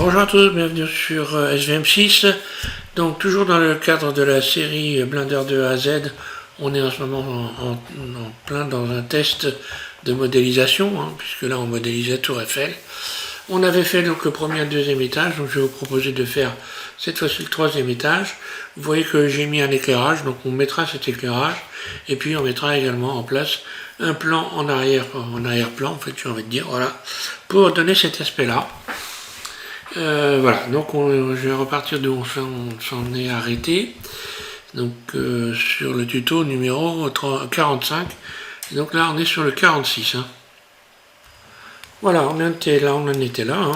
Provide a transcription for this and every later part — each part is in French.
Bonjour à tous, bienvenue sur SVM6. Donc toujours dans le cadre de la série Blender de A à Z, on est en ce moment en plein dans un test de modélisation, puisque là on modélisait Tour Eiffel. On avait fait donc le premier et le deuxième étage, donc je vais vous proposer de faire cette fois-ci le troisième étage. Vous voyez que j'ai mis un éclairage, donc on mettra cet éclairage, et puis on mettra également en place un plan en arrière-plan, en fait j'ai envie de dire, voilà, pour donner cet aspect-là. Voilà, donc je vais repartir d'où on s'en est arrêté. Donc sur le tuto numéro 45. Et donc là on est sur le 46. Voilà, on en était là.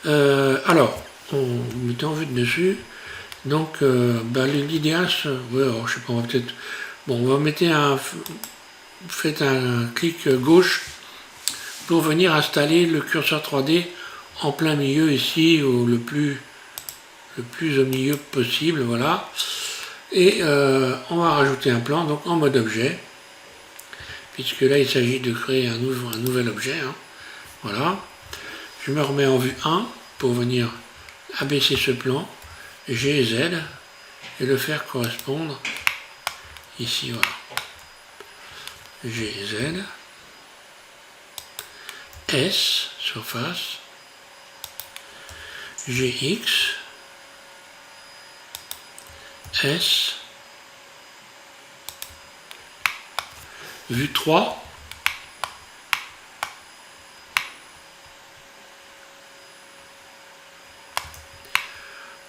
Alors, on mettait en vue de dessus. Donc l'idéal, ouais, alors, je sais pas, on va peut-être. Bon, on va mettre faites un clic gauche pour venir installer le curseur 3D en plein milieu ici, ou le plus au milieu possible, voilà. Et on va rajouter un plan, donc en mode objet, puisque là il s'agit de créer un nouvel objet. Voilà. Je me remets en vue 1 pour venir abaisser ce plan, G, Z, et le faire correspondre ici, voilà. G, Z, S, surface, GX, S, vue 3,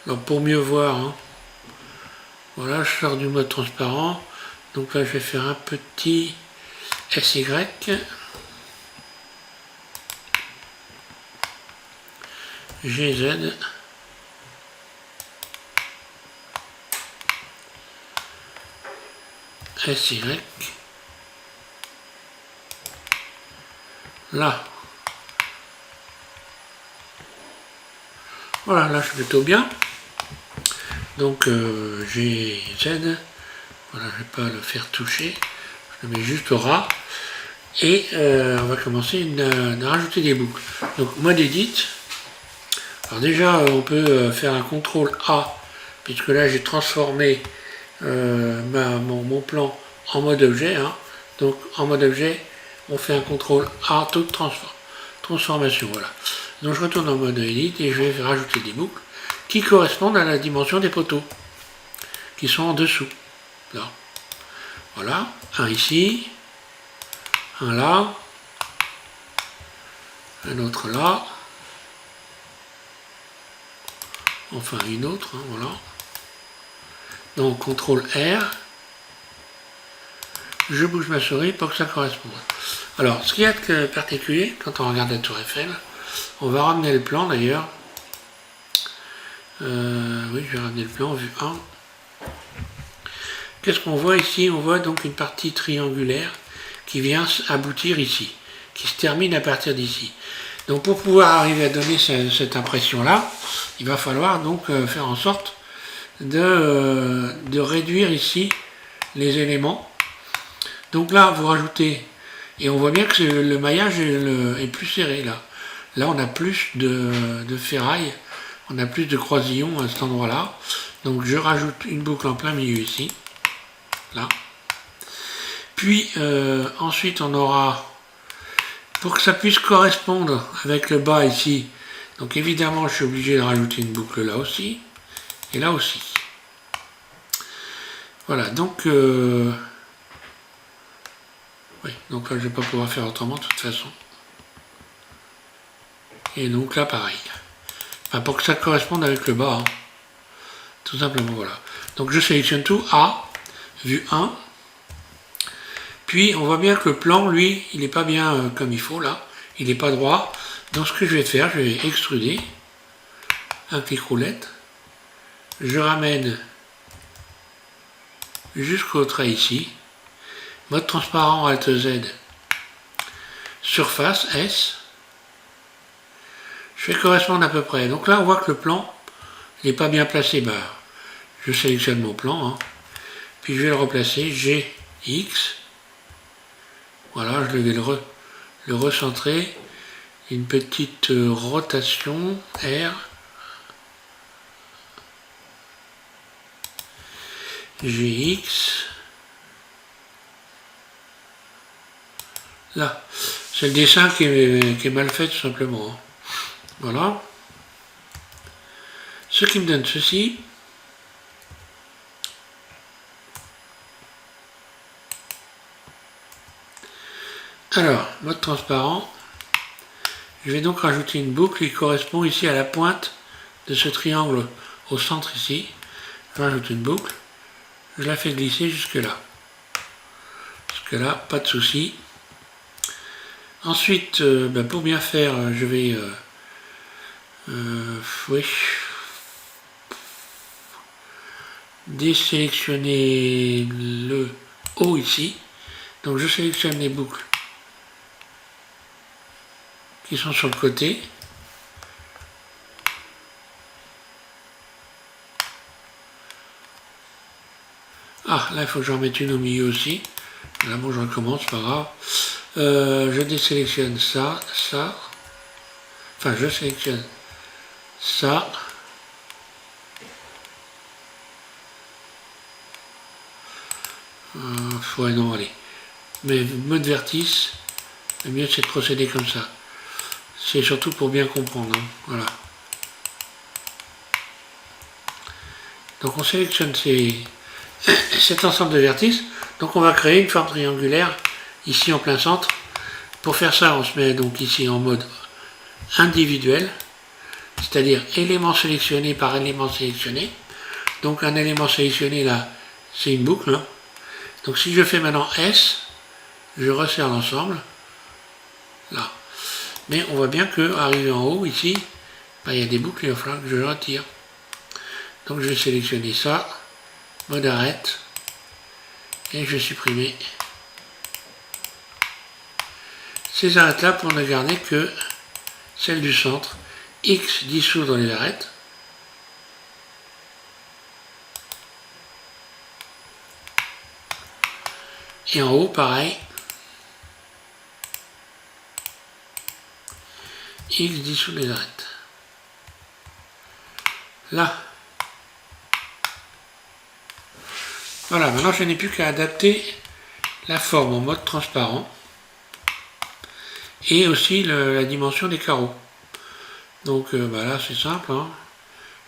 alors pour mieux voir, voilà, je sors du mode transparent, donc là je vais faire un petit SY, GZ, SY, là, voilà, là je suis plutôt bien, donc GZ, voilà, je ne vais pas le faire toucher, je le mets juste au ras, et on va commencer à rajouter des boucles. Donc mode edit, alors déjà on peut faire un CTRL A, puisque là j'ai transformé mon plan en mode objet, donc en mode objet on fait un CTRL A, toute transformation, voilà. Donc je retourne en mode edit et je vais rajouter des boucles qui correspondent à la dimension des poteaux qui sont en dessous, là. Voilà, un ici, un là, un autre là, enfin une autre, voilà. Donc CTRL R, je bouge ma souris pour que ça corresponde. Alors, ce qu'il y a de particulier, quand on regarde la Tour Eiffel, on va ramener le plan d'ailleurs. Oui, je vais ramener le plan, vue 1. Qu'est-ce qu'on voit ici? On voit donc une partie triangulaire qui vient aboutir ici, qui se termine à partir d'ici. Donc pour pouvoir arriver à donner cette impression-là, il va falloir donc faire en sorte de réduire ici les éléments. Donc là, vous rajoutez, et on voit bien que le maillage est plus serré là. Là, on a plus de ferraille, on a plus de croisillons à cet endroit-là. Donc je rajoute une boucle en plein milieu ici, là. Puis ensuite, on aura, pour que ça puisse correspondre avec le bas ici, donc évidemment, je suis obligé de rajouter une boucle là aussi, et là aussi. Voilà, donc oui, donc là je ne vais pas pouvoir faire autrement de toute façon. Et donc là pareil. Enfin, pour que ça corresponde avec le bas, tout simplement, voilà. Donc je sélectionne tout, A, vue 1. Puis on voit bien que le plan, lui, il n'est pas bien comme il faut là. Il n'est pas droit. Donc ce que je vais faire, je vais extruder. Un clic roulette. Je ramène jusqu'au trait ici. Mode transparent, Alt Z. Surface, S. Je fais correspondre à peu près. Donc là, on voit que le plan n'est pas bien placé. Je sélectionne mon plan. Puis je vais le replacer. G, X. Voilà, je vais le recentrer. une petite rotation R, GX, là, c'est le dessin qui est mal fait tout simplement. Voilà. Ce qui me donne ceci. Alors, mode transparent. Je vais donc rajouter une boucle qui correspond ici à la pointe de ce triangle au centre ici. Je rajoute une boucle. Je la fais glisser jusque là. Jusque là, pas de souci. Ensuite, pour bien faire, je vais désélectionner le haut ici. Donc je sélectionne les boucles qui sont sur le côté. Ah, là il faut que j'en mette une au milieu aussi. Là bon, je recommence, pas grave. Je désélectionne ça, ça. Enfin, je sélectionne ça. Ouais, non, allez. Mais mode vertice, le mieux c'est de procéder comme ça. C'est surtout pour bien comprendre. Hein. Voilà. Donc on sélectionne cet ensemble de vertices. Donc on va créer une forme triangulaire ici en plein centre. Pour faire ça, on se met donc ici en mode individuel, c'est-à-dire élément sélectionné par élément sélectionné. Donc un élément sélectionné là, c'est une boucle. Hein. Donc si je fais maintenant S, je resserre l'ensemble. Là. Mais on voit bien que arrivé en haut ici, il y a des boucles, il va falloir que je retire. Donc je vais sélectionner ça, mode arrête, et je vais supprimer ces arêtes là pour ne garder que celle du centre. X dissoudre les arêtes. Et en haut, pareil. X dissout les arêtes. Là. Voilà, maintenant je n'ai plus qu'à adapter la forme en mode transparent. Et aussi la dimension des carreaux. Donc là c'est simple, hein.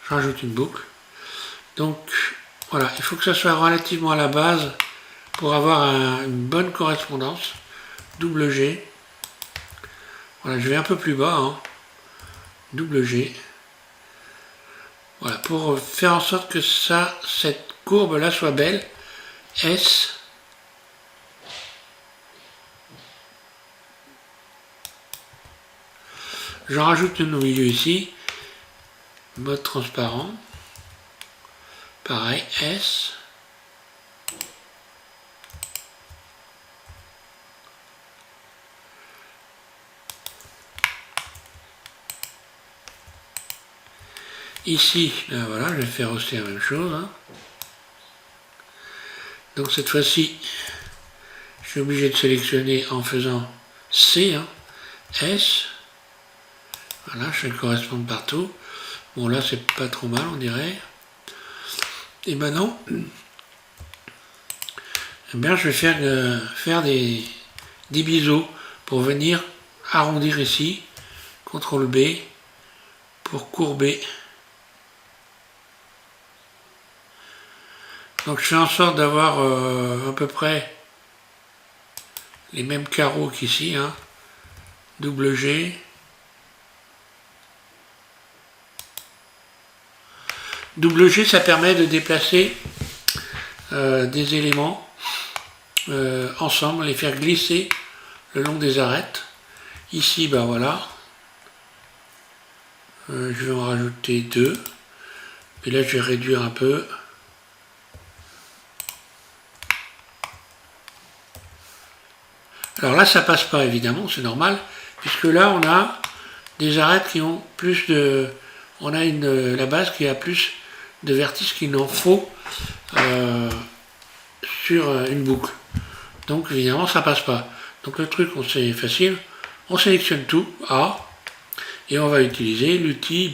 Je rajoute une boucle. Donc voilà, il faut que ça soit relativement à la base pour avoir une bonne correspondance. Double G. Voilà, je vais un peu plus bas, hein. Double G. Voilà, pour faire en sorte que cette courbe là soit belle. S. J'en rajoute une au milieu ici. Mode transparent. Pareil, S. Ici, ben voilà, je vais faire aussi la même chose. Hein. Donc cette fois-ci, je suis obligé de sélectionner en faisant C, hein, S. Voilà, je fais correspondre partout. Bon là, c'est pas trop mal, on dirait. Et maintenant, eh bien, je vais faire des biseaux pour venir arrondir ici. CTRL B pour courber. Donc je fais en sorte d'avoir à peu près les mêmes carreaux qu'ici, hein. Double G. Double G, ça permet de déplacer des éléments ensemble, les faire glisser le long des arêtes. Ici, ben voilà. Je vais en rajouter deux. Et là, je vais réduire un peu. Alors là, ça passe pas, évidemment, c'est normal, puisque là, on a des arêtes qui ont plus de... On a la base qui a plus de vertices qu'il n'en faut sur une boucle. Donc, évidemment, ça passe pas. Donc, le truc, c'est facile. On sélectionne tout, A. Et on va utiliser l'outil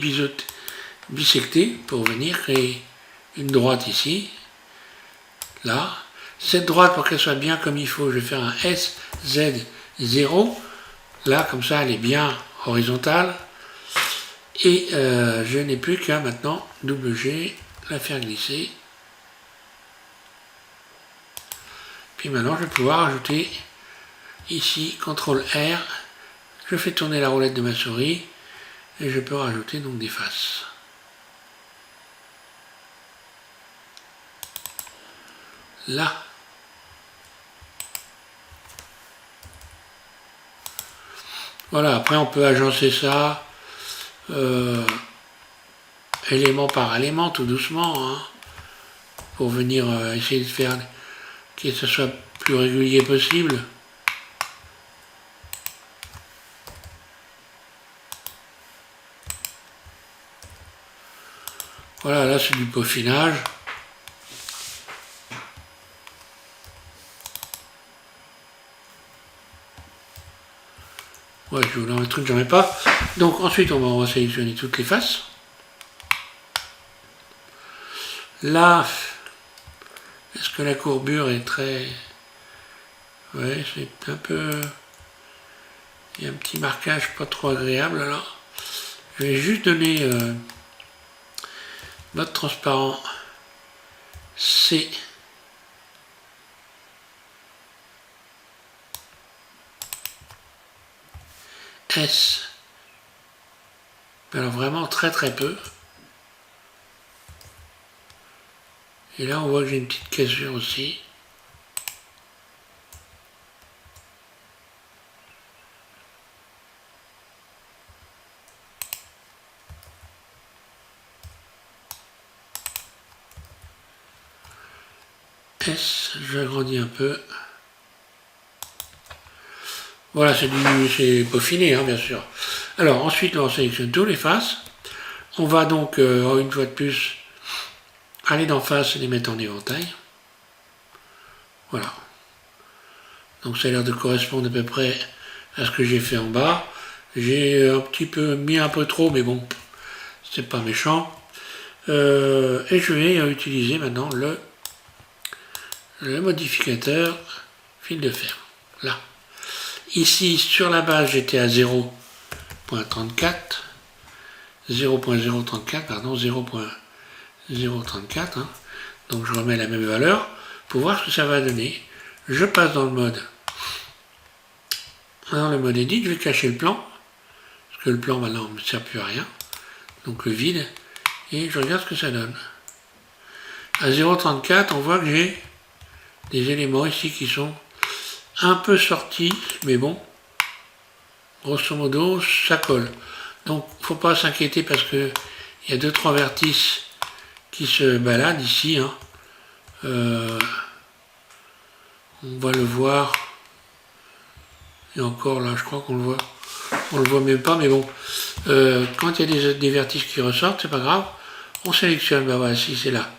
bisecter pour venir créer une droite ici, là. Cette droite, pour qu'elle soit bien comme il faut, je vais faire un SZ0. Là, comme ça, elle est bien horizontale. Et je n'ai plus qu'à maintenant, double G, la faire glisser. Puis maintenant, je vais pouvoir ajouter ici, CTRL R. Je fais tourner la roulette de ma souris. Et je peux rajouter donc des faces. Là. Voilà, après on peut agencer ça élément par élément, tout doucement, hein, pour venir essayer de faire que ce soit plus régulier possible. Voilà, là c'est du peaufinage. Ouais, je voulais un truc que j'en ai pas. Donc ensuite on va sélectionner toutes les faces. Là, est-ce que la courbure est très... Ouais, c'est un peu... Il y a un petit marquage pas trop agréable alors. Je vais juste donner mode transparent C. S. Alors vraiment très très peu. Et là on voit que j'ai une petite cassure aussi. S, j'agrandis un peu. Voilà, c'est peaufiné, hein, bien sûr. Alors ensuite on sélectionne tous les faces. On va donc une fois de plus aller d'en face et les mettre en éventail. Voilà. Donc ça a l'air de correspondre à peu près à ce que j'ai fait en bas. J'ai un petit peu mis un peu trop, mais bon, c'est pas méchant. Et je vais utiliser maintenant le modificateur fil de fer. Là. Ici, sur la base, j'étais à 0.34. 0.034, pardon, 0.034. Hein. Donc je remets la même valeur pour voir ce que ça va donner. Je passe dans le mode edit, je vais cacher le plan, parce que le plan maintenant ne me sert plus à rien. Donc le vide, et je regarde ce que ça donne. À 0.34, on voit que j'ai des éléments ici qui sont un peu sortis, mais bon, grosso modo, ça colle. Donc il ne faut pas s'inquiéter parce que il y a 2-3 vertices qui se baladent ici. Hein. On va le voir. Et encore là, je crois qu'on le voit. On le voit même pas, mais bon. Quand il y a des vertices qui ressortent, c'est pas grave. On sélectionne, bah voilà, si c'est là.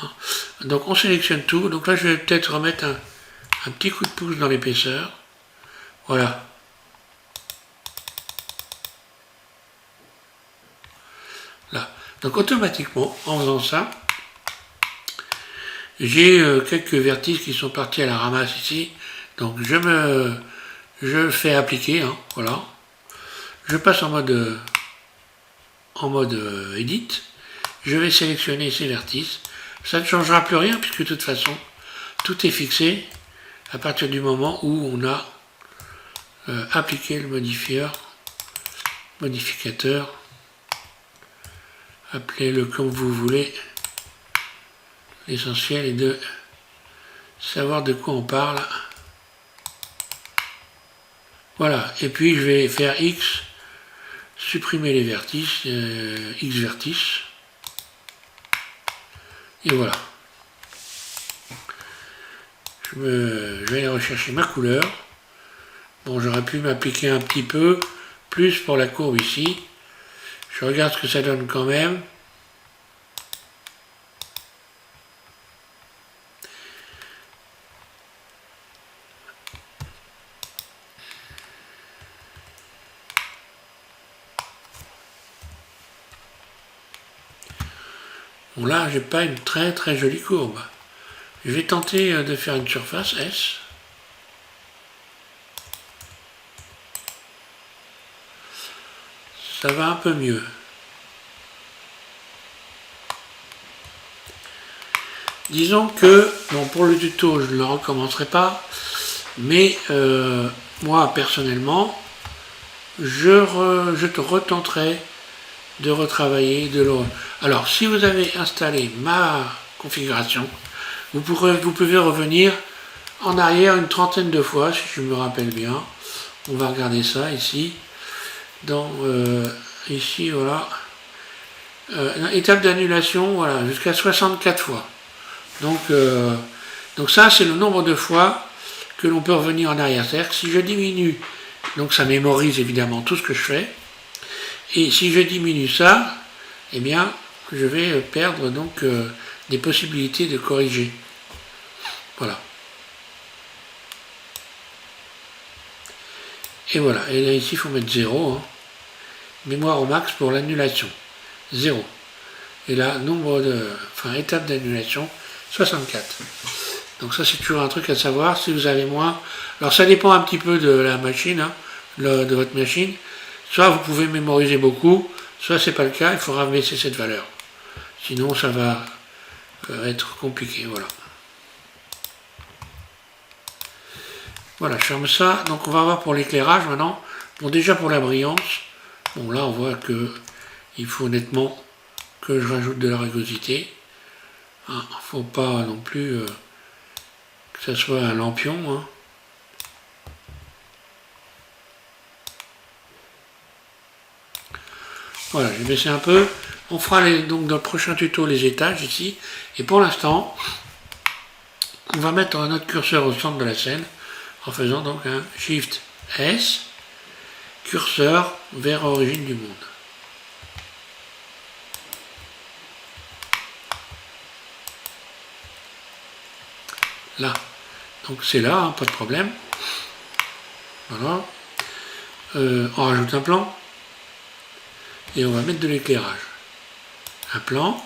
Hein. Donc on sélectionne tout. Donc là, je vais peut-être remettre un petit coup de pouce dans l'épaisseur. Voilà. Là. Donc automatiquement, en faisant ça, j'ai quelques vertices qui sont partis à la ramasse ici. Donc je fais appliquer, hein, voilà. Je passe en mode edit. Je vais sélectionner ces vertices. Ça ne changera plus rien puisque de toute façon, tout est fixé à partir du moment où on a appliqué le modificateur. Appelez-le comme vous voulez. L'essentiel est de savoir de quoi on parle. Voilà, et puis je vais faire X, supprimer les vertices, X vertices, et voilà. Je vais aller rechercher ma couleur. Bon, j'aurais pu m'appliquer un petit peu plus pour la courbe ici. Je regarde ce que ça donne quand même. Bon là, j'ai pas une très très jolie courbe. Je vais tenter de faire une surface S. Ça va un peu mieux. Disons que, bon, pour le tuto, je ne le recommencerai pas, mais moi, personnellement, je te retenterai de retravailler, Alors, si vous avez installé ma configuration, vous pouvez revenir en arrière une trentaine de fois, si je me rappelle bien. On va regarder ça ici. Ici, voilà. Étape d'annulation, voilà, jusqu'à 64 fois. Donc ça, c'est le nombre de fois que l'on peut revenir en arrière. C'est-à-dire que si je diminue, donc ça mémorise évidemment tout ce que je fais. Et si je diminue ça, eh bien, je vais perdre donc des possibilités de corriger. Voilà. Et voilà. Et là, ici, il faut mettre 0. Hein. Mémoire au max pour l'annulation. 0. Et là, étape d'annulation, 64. Donc ça, c'est toujours un truc à savoir. Si vous avez moins... Alors, ça dépend un petit peu de la machine, hein, de votre machine. Soit vous pouvez mémoriser beaucoup, soit c'est pas le cas, il faudra baisser cette valeur. Sinon, ça va être compliqué. Voilà. Voilà, je ferme ça. Donc, on va voir pour l'éclairage maintenant. Bon, déjà pour la brillance. Bon, là, on voit que il faut nettement que je rajoute de la rugosité. Il ne faut pas non plus que ça soit un lampion. Hein. Voilà, j'ai baissé un peu. On fera donc dans le prochain tuto les étages ici. Et pour l'instant, on va mettre notre curseur au centre de la scène en faisant donc un Shift S, curseur vers origine du monde. Là. Donc c'est là, hein, pas de problème. Voilà. On rajoute un plan. Et on va mettre de l'éclairage. Un plan.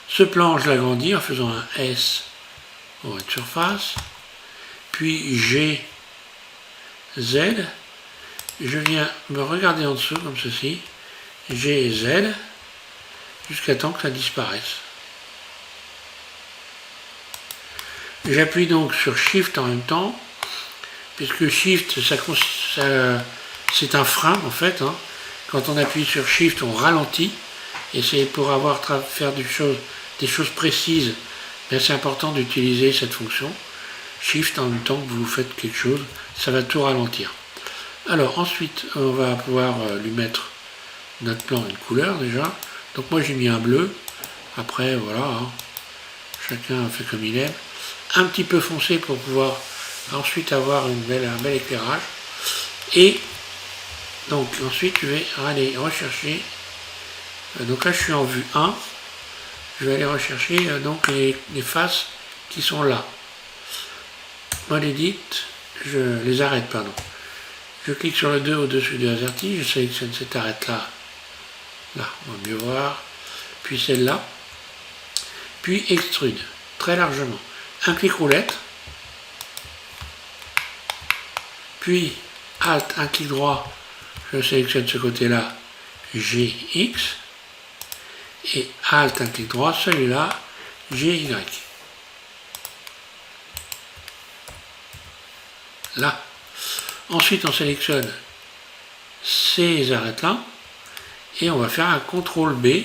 Ce plan, je l'agrandis en faisant un S pour une surface. Puis G, Z. Je viens me regarder en dessous comme ceci. G et Z. Jusqu'à temps que ça disparaisse. J'appuie donc sur Shift en même temps, puisque Shift, c'est un frein en fait. Hein. Quand on appuie sur Shift, on ralentit, et c'est pour faire des choses précises, c'est important d'utiliser cette fonction. Shift en même temps que vous faites quelque chose, ça va tout ralentir. Alors ensuite, on va pouvoir lui mettre notre plan une couleur déjà. Donc moi j'ai mis un bleu, après voilà, hein. Chacun fait comme il aime. Un petit peu foncé pour pouvoir ensuite avoir un bel éclairage. Et donc ensuite je vais aller rechercher, donc là je suis en vue 1, je vais aller rechercher donc les faces qui sont là. Mode Edit, je les arrête, pardon. Je clique sur le 2 au-dessus de AZERTY, je sélectionne cette arête là, on va mieux voir, puis celle-là, puis extrude, très largement. Un clic roulette, puis Alt, un clic droit, je sélectionne ce côté-là, GX, et Alt, un clic droit, celui-là, GY. Là. Ensuite, on sélectionne ces arêtes-là, et on va faire un CTRL B,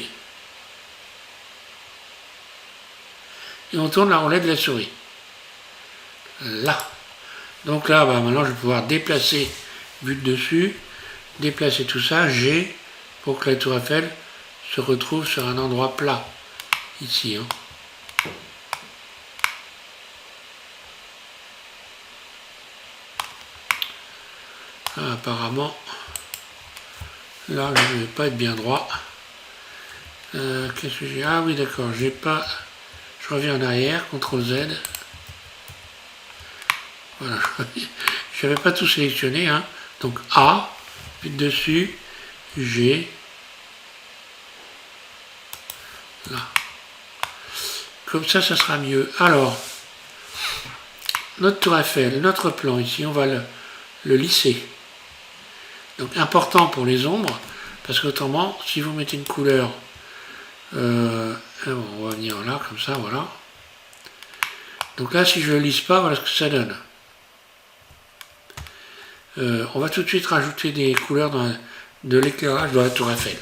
et on tourne la roulette de la souris. Là. Donc là, maintenant, je vais pouvoir déplacer, but dessus, déplacer tout ça, G, pour que la tour Eiffel se retrouve sur un endroit plat. Ici. Hein. Ah, apparemment, là, je ne vais pas être bien droit. Qu'est-ce que j'ai? Ah oui, d'accord, j'ai pas... Je reviens en arrière, CTRL Z. Voilà, je n'avais pas tout sélectionné. Hein. Donc A, puis dessus, G. Là. Comme ça sera mieux. Alors, notre tour Eiffel, notre plan ici, on va le lisser. Donc important pour les ombres, parce qu'autrement, si vous mettez une couleur, on va venir là, comme ça, voilà. Donc là, si je ne le lisse pas, voilà ce que ça donne. On va tout de suite rajouter des couleurs de l'éclairage dans la tour Eiffel.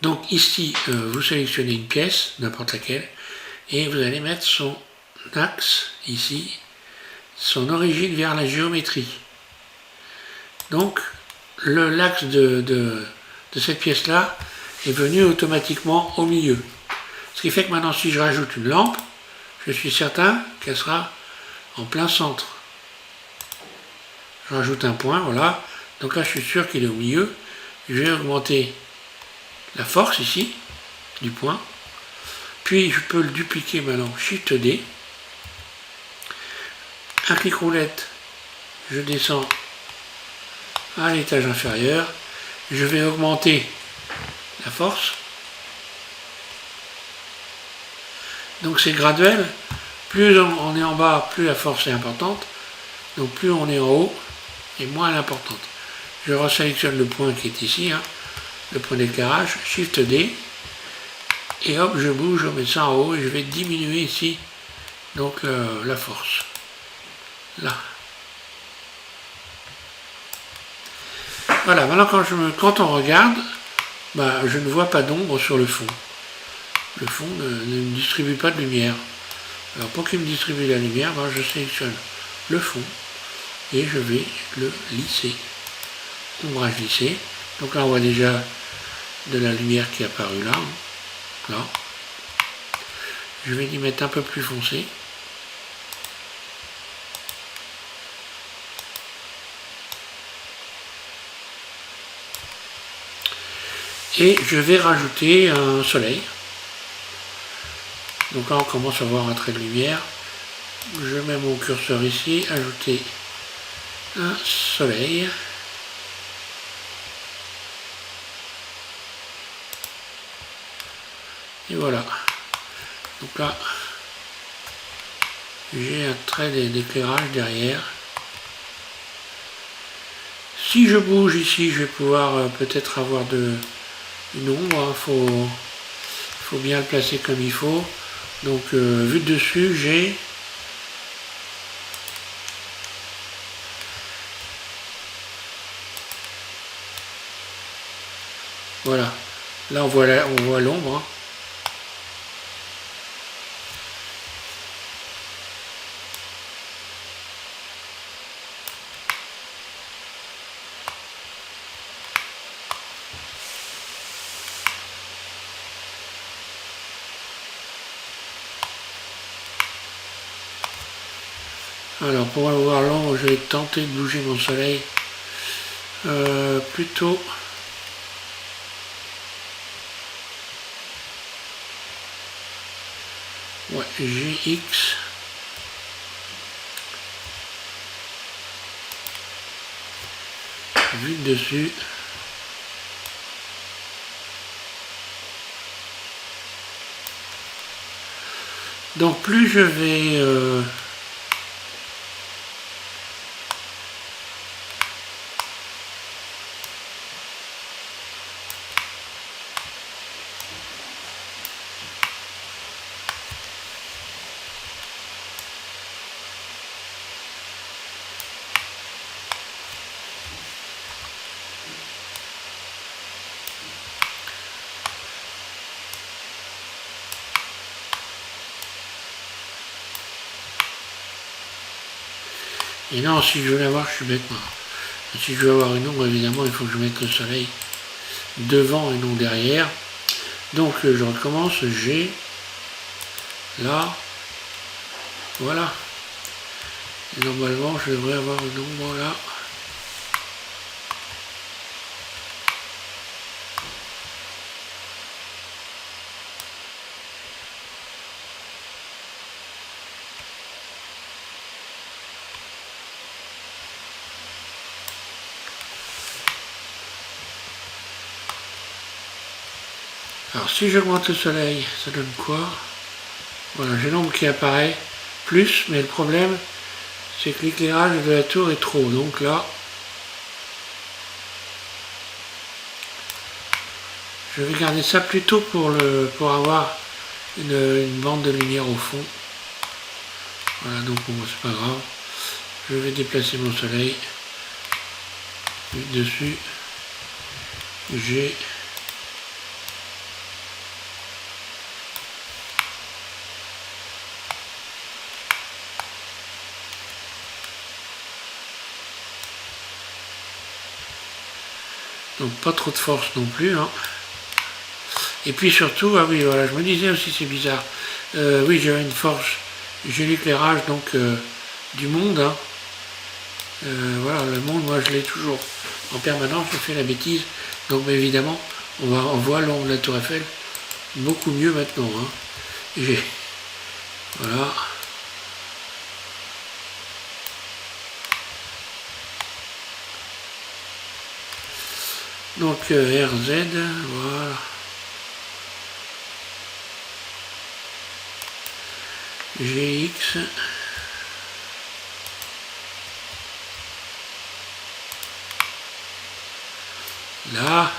Donc ici, vous sélectionnez une pièce, n'importe laquelle, et vous allez mettre son axe, ici, son origine vers la géométrie. Donc, l'axe de cette pièce-là est venu automatiquement au milieu. Ce qui fait que maintenant, si je rajoute une lampe, je suis certain qu'elle sera en plein centre. Je rajoute un point, voilà. Donc là, je suis sûr qu'il est au milieu. Je vais augmenter la force ici, du point. Puis, je peux le dupliquer maintenant, Shift D. Un clic roulette, je descends à l'étage inférieur. Je vais augmenter la force. Donc c'est graduel. Plus on est en bas, plus la force est importante. Donc plus on est en haut, et moins elle est importante. Je resélectionne le point qui est ici, hein, le point d'éclairage, Shift D. Et hop, je bouge, je mets ça en haut et je vais diminuer ici donc la force. Là. Voilà, maintenant quand on regarde, bah, je ne vois pas d'ombre sur le fond. Le fond ne me distribue pas de lumière. Alors pour qu'il me distribue la lumière, bah, je sélectionne le fond et je vais le lisser. Ombrage lissé. Donc là on voit déjà de la lumière qui est apparue là. Là. Je vais y mettre un peu plus foncé. Et je vais rajouter un soleil. Donc là on commence à voir un trait de lumière. Je mets mon curseur ici, ajouter un soleil. Et voilà. Donc là, j'ai un trait d'éclairage derrière. Si je bouge ici, je vais pouvoir peut-être avoir une ombre. Faut bien le placer comme il faut. Donc vu de dessus, j'ai voilà. Là on voit l'ombre. Hein. Alors pour avoir l'ombre, je vais tenter de bouger mon soleil plutôt ouais, GX. Vu de dessus. Donc plus je vais et non, si je veux l'avoir, je suis bête moi. Si je veux avoir une ombre, évidemment, il faut que je mette le soleil devant et non derrière. Donc je recommence, G, là, voilà. Et normalement, je devrais avoir une ombre là. Alors si j'augmente le soleil, ça donne quoi? Voilà, j'ai l'ombre qui apparaît plus, mais le problème c'est que l'éclairage de la tour est trop. Donc là, je vais garder ça plutôt pour avoir une bande de lumière au fond. Voilà, donc bon, c'est pas grave. Je vais déplacer mon soleil. Dessus, j'ai donc pas trop de force non plus, hein. Et puis surtout, ah oui, voilà, je me disais aussi, c'est bizarre. Oui, j'avais une force, j'ai l'éclairage donc du monde, hein. Voilà, le monde, moi je l'ai toujours en permanence, je fais la bêtise. Donc évidemment, on voit l'ombre de la Tour Eiffel beaucoup mieux maintenant, hein. Voilà. Donc RZ, voilà. GX. Là.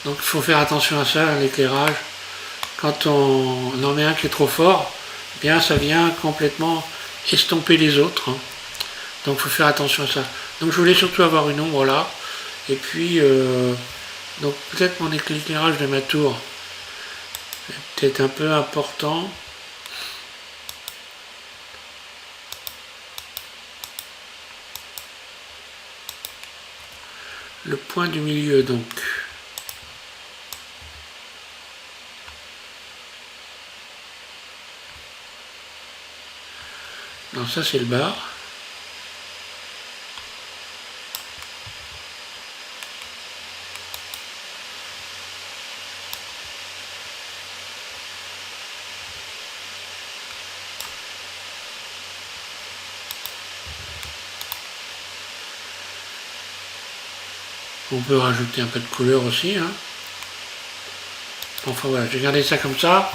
Donc il faut faire attention à ça, l'éclairage. Quand on en met un qui est trop fort, eh bien ça vient complètement estomper les autres, hein. Donc il faut faire attention à ça. Donc je voulais surtout avoir une ombre là. Et puis donc peut-être mon éclairage de ma tour est peut-être un peu important. Le point du milieu donc. Non, ça c'est le bas. On peut rajouter un peu de couleur aussi, hein. Enfin voilà, j'ai gardé ça comme ça.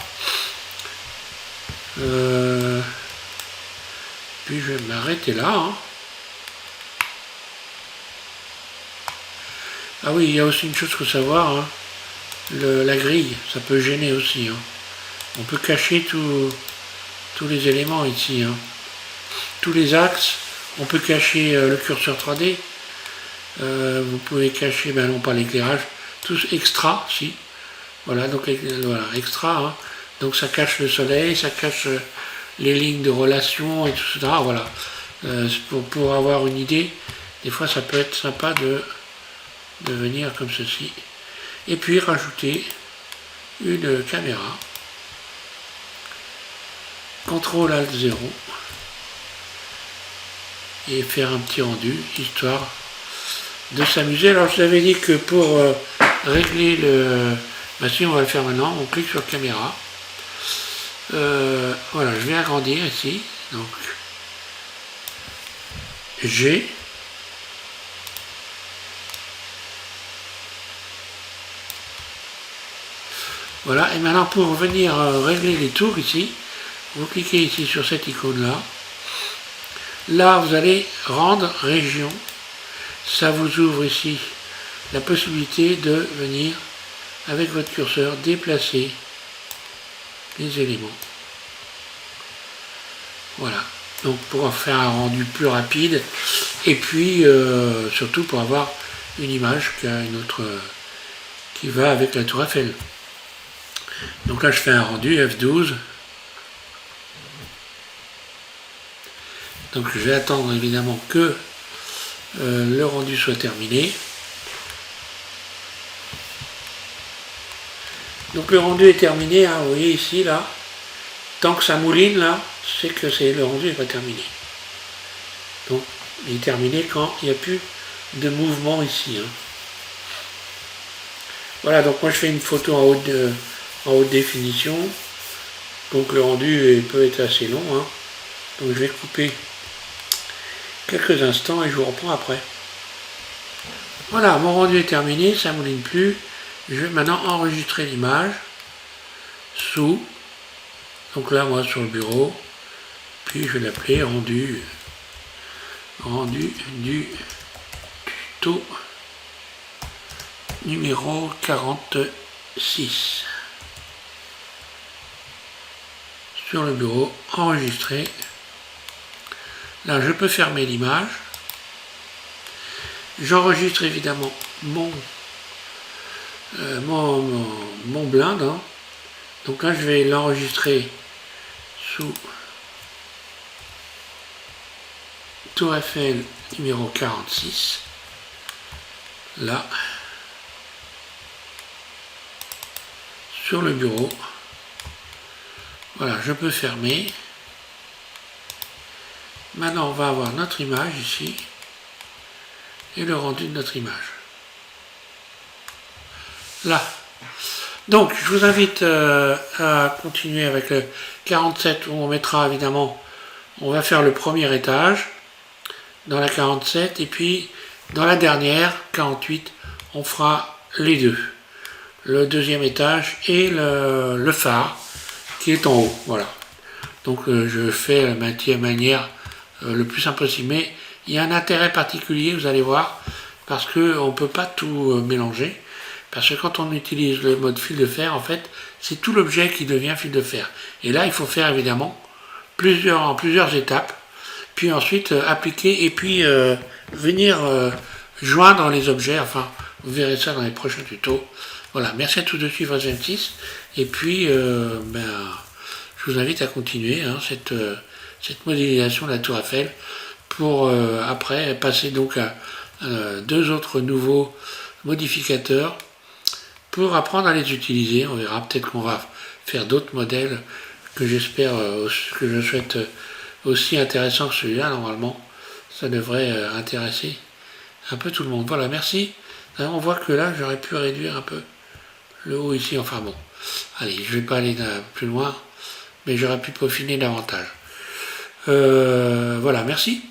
Puis je vais m'arrêter là, hein. Ah oui, il y a aussi une chose qu'il faut savoir, hein. La grille, ça peut gêner aussi, hein. On peut cacher tous les éléments ici, hein. Tous les axes, on peut cacher le curseur 3D. Vous pouvez cacher, ben non pas l'éclairage, tous extra, si. Voilà, donc voilà, extra, hein. Donc ça cache le soleil, ça cache les lignes de relation et tout ça. Voilà. Pour avoir une idée, des fois ça peut être sympa de venir comme ceci. Et puis rajouter une caméra. CTRL ALT 0. Et faire un petit rendu, histoire de s'amuser. Alors je vous avais dit que pour régler le... Bah si, on va le faire maintenant, on clique sur caméra. Voilà, je vais agrandir ici. Donc G. Voilà, et maintenant pour venir régler les tours ici, vous cliquez ici sur cette icône là. Là, vous allez rendre région. Ça vous ouvre ici la possibilité de venir, avec votre curseur, déplacer les éléments. Voilà. Donc pour faire un rendu plus rapide. Et puis, surtout pour avoir une image qui a une autre... qui va avec la Tour Eiffel. Donc là, je fais un rendu F12. Donc je vais attendre évidemment que le rendu soit terminé. Donc le rendu est terminé, hein, vous voyez ici, là. Tant que ça mouline, là, c'est que le rendu n'est pas terminé. Donc il est terminé quand il n'y a plus de mouvement ici, hein. Voilà, donc moi je fais une photo en haute définition. Donc le rendu peut être assez long, hein. Donc je vais couper quelques instants et je vous reprends après. Voilà, mon rendu est terminé, ça ne mouline plus. Je vais maintenant enregistrer l'image sous, donc là moi sur le bureau, puis je vais l'appeler rendu du tuto numéro 46. Sur le bureau, enregistrer. Là je peux fermer l'image. J'enregistre évidemment mon blind. Hein. Donc là je vais l'enregistrer sous Tour Eiffel numéro 46. Là. Sur le bureau. Voilà, je peux fermer. Maintenant on va avoir notre image ici. Et le rendu de notre image. Là. Donc, je vous invite à continuer avec le 47 où on mettra évidemment, on va faire le premier étage dans la 47 et puis dans la dernière, 48, on fera les deux. Le deuxième étage et le phare qui est en haut. Voilà. Donc, je fais la manière le plus simple possible. Mais il y a un intérêt particulier, vous allez voir, parce qu'on ne peut pas tout mélanger. Parce que quand on utilise le mode fil de fer, en fait, c'est tout l'objet qui devient fil de fer. Et là, il faut faire évidemment en plusieurs étapes, puis ensuite appliquer et puis venir joindre les objets. Enfin, vous verrez ça dans les prochains tutos. Voilà, merci à tous de suivre SM6. Et puis, je vous invite à continuer hein, cette modélisation de la Tour Eiffel pour après passer donc à deux autres nouveaux modificateurs pour apprendre à les utiliser. On verra, peut-être qu'on va faire d'autres modèles que j'espère, que je souhaite aussi intéressants que celui-là. Normalement, ça devrait intéresser un peu tout le monde. Voilà, merci. Alors, on voit que là, j'aurais pu réduire un peu le haut ici. Enfin bon, allez, je ne vais pas aller plus loin, mais j'aurais pu peaufiner davantage. Voilà, merci.